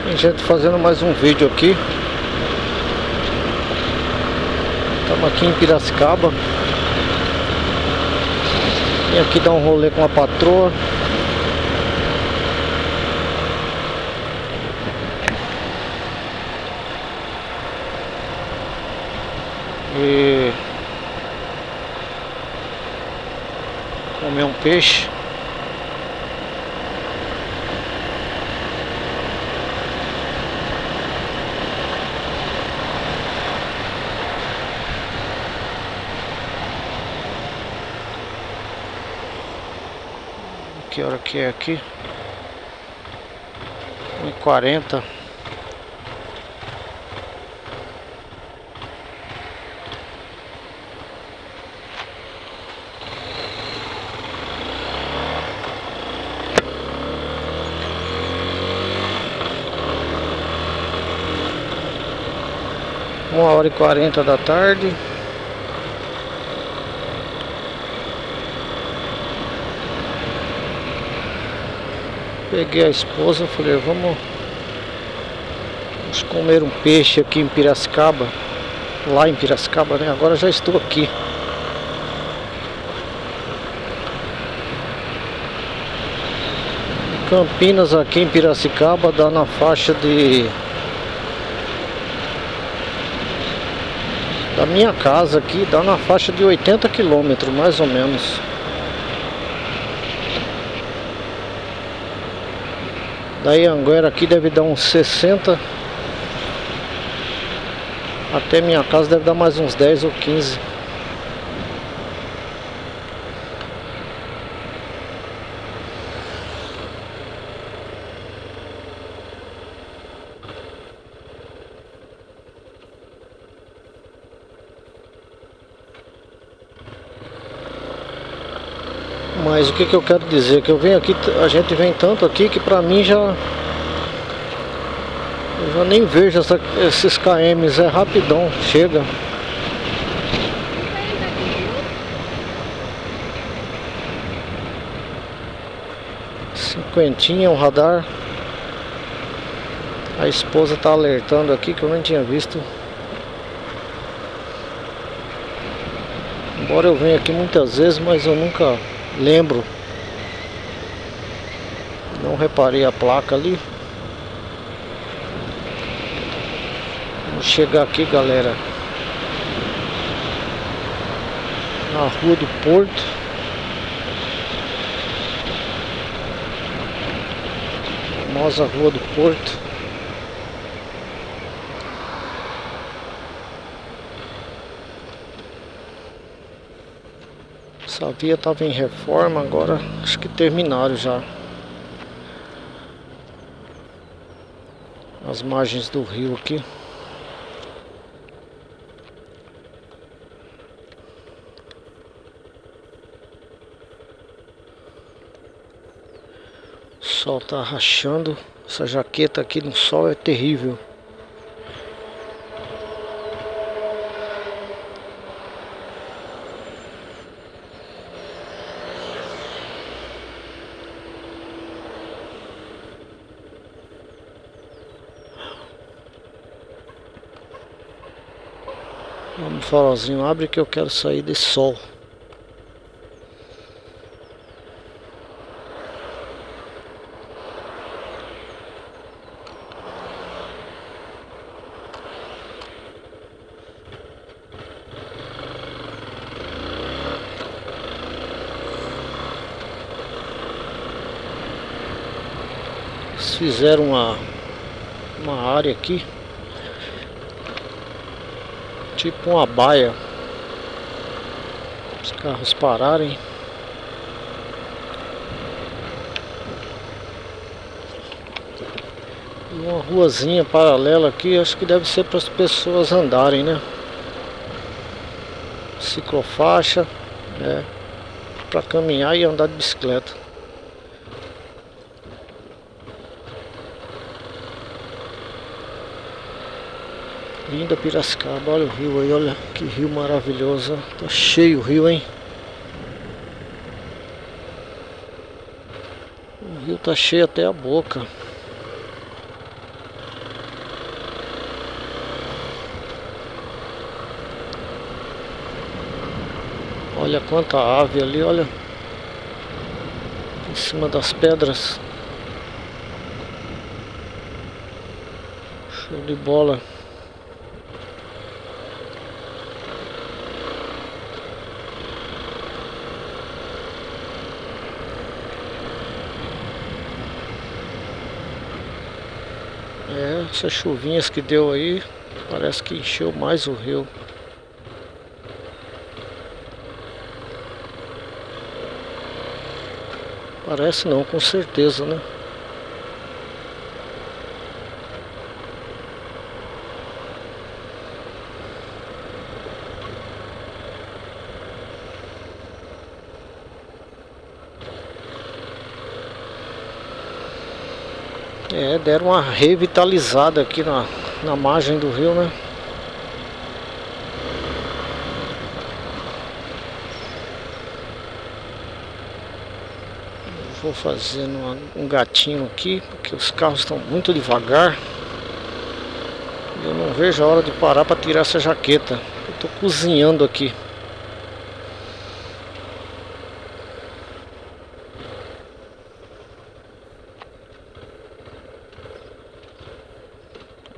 Tem gente fazendo mais um vídeo aqui. Estamos aqui em Piracicaba. Vim aqui dar um rolê com a patroa. E comer um peixe. Que hora que é aqui? 1h40. Uma hora e 40 da tarde. Peguei a esposa, falei, vamos comer um peixe aqui em Piracicaba. Lá em Piracicaba, né? Agora já estou aqui. Campinas aqui em Piracicaba dá na faixa de... Da minha casa aqui dá na faixa de 80 km, mais ou menos. Daí Anguera aqui deve dar uns 60. Até minha casa deve dar mais uns 10 ou 15. Mas o que eu quero dizer? Que eu venho aqui, a gente vem tanto aqui que pra mim eu já nem vejo esses KMs, é rapidão, chega. Cinquentinha, um radar. A esposa tá alertando aqui que eu nem tinha visto. Embora eu venha aqui muitas vezes, mas eu nunca lembro. Não reparei a placa ali. Vamos chegar aqui, galera, na Rua do Porto. Famosa Rua do Porto. Essa via estava em reforma, agora acho que terminaram já. As margens do rio aqui. O sol tá rachando. Essa jaqueta aqui no sol é terrível. Vamos, farolzinho, abre que eu quero sair desse sol. Eles fizeram uma área aqui, tipo uma baia, os carros pararem. E uma ruazinha paralela aqui, acho que deve ser para as pessoas andarem, né? Ciclofaixa, para caminhar e andar de bicicleta. Linda Piracicaba, olha o rio aí, olha que rio maravilhoso. Tá cheio o rio, hein? O rio tá cheio até a boca. Olha quanta ave ali, olha. Em cima das pedras. Show de bola. Essas chuvinhas que deu aí, parece que encheu mais o rio. Parece não, com certeza, né? Deram uma revitalizada aqui na margem do rio, né? Vou fazendo um gatinho aqui, porque os carros estão muito devagar. Eu não vejo a hora de parar para tirar essa jaqueta. Eu tô cozinhando aqui.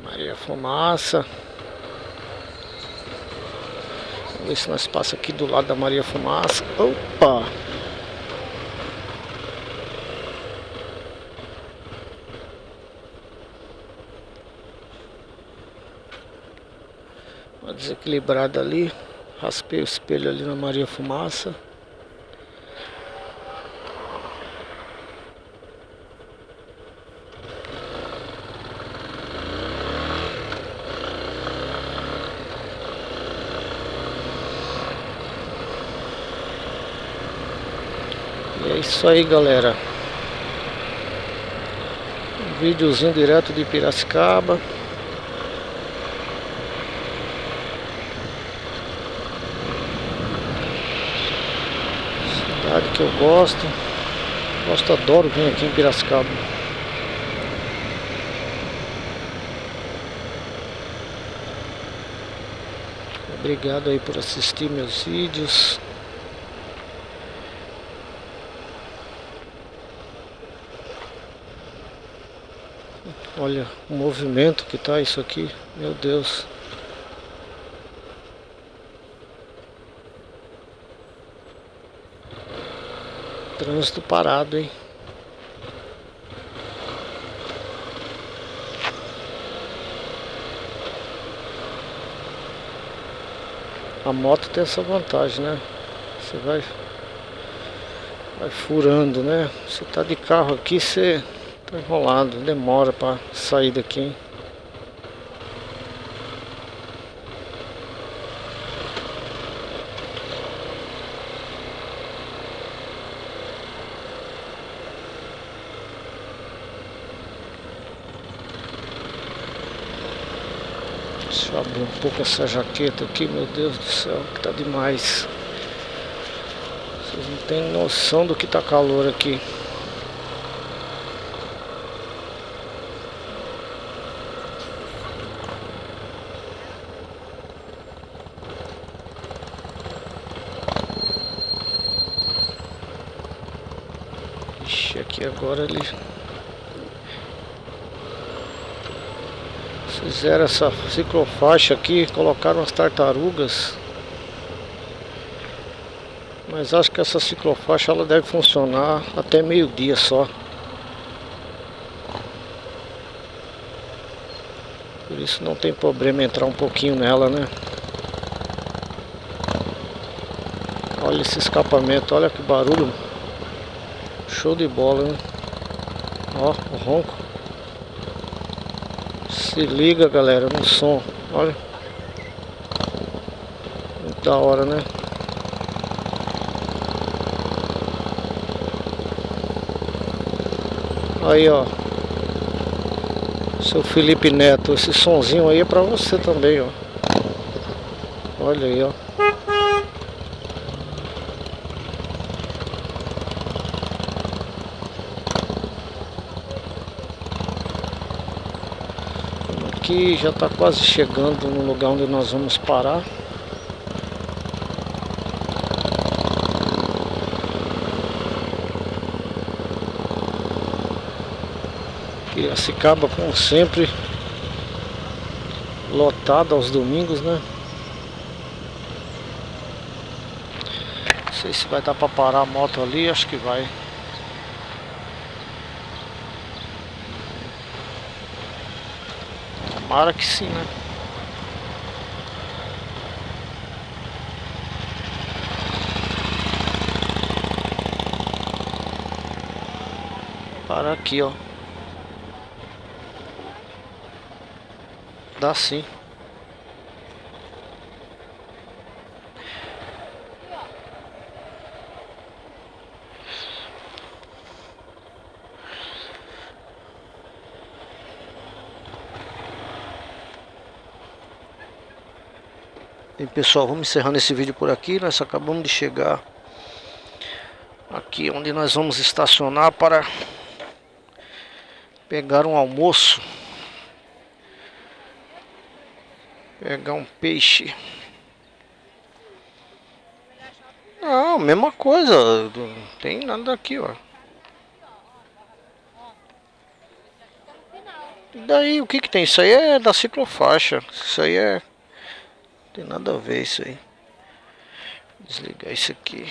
Maria Fumaça. Vamos ver se nós passamos aqui do lado da Maria Fumaça. Opa! Uma desequilibrada ali. Raspei o espelho ali na Maria Fumaça. E é isso aí, galera. Um videozinho direto de Piracicaba. Cidade que eu gosto. Adoro vir aqui em Piracicaba. Obrigado aí por assistir meus vídeos. Olha o movimento que tá isso aqui, meu Deus. Trânsito parado, hein? A moto tem essa vantagem, né? Você vai furando, né? Você tá de carro aqui, você tá enrolado, demora pra sair daqui, hein? Deixa eu abrir um pouco essa jaqueta aqui, meu Deus do céu, que tá demais. Vocês não têm noção do que tá calor aqui. Ixi, aqui agora ele fizeram essa ciclofaixa aqui, colocaram as tartarugas. Mas acho que essa ciclofaixa ela deve funcionar até meio-dia só. Por isso não tem problema entrar um pouquinho nela, né? Olha esse escapamento, olha que barulho. Show de bola, né? Ó, o ronco. Se liga, galera, no som. Olha. Muito da hora, né? Aí, ó. Seu Felipe Neto, esse sonzinho aí é pra você também, ó. Olha aí, ó. Aqui já tá quase chegando no lugar onde nós vamos parar. Piracicaba, como sempre, lotada aos domingos, né? Não sei se vai dar pra parar a moto ali, acho que vai. Tomara que sim, né? Para aqui, ó. Dá sim. E pessoal, vamos encerrando esse vídeo por aqui. Nós acabamos de chegar aqui onde nós vamos estacionar para pegar um almoço, pegar um peixe. Não, mesma coisa, não tem nada aqui, ó. E daí, o que que tem? Isso aí é da ciclofaixa. Isso aí é... Não tem nada a ver isso aí. Desligar isso aqui.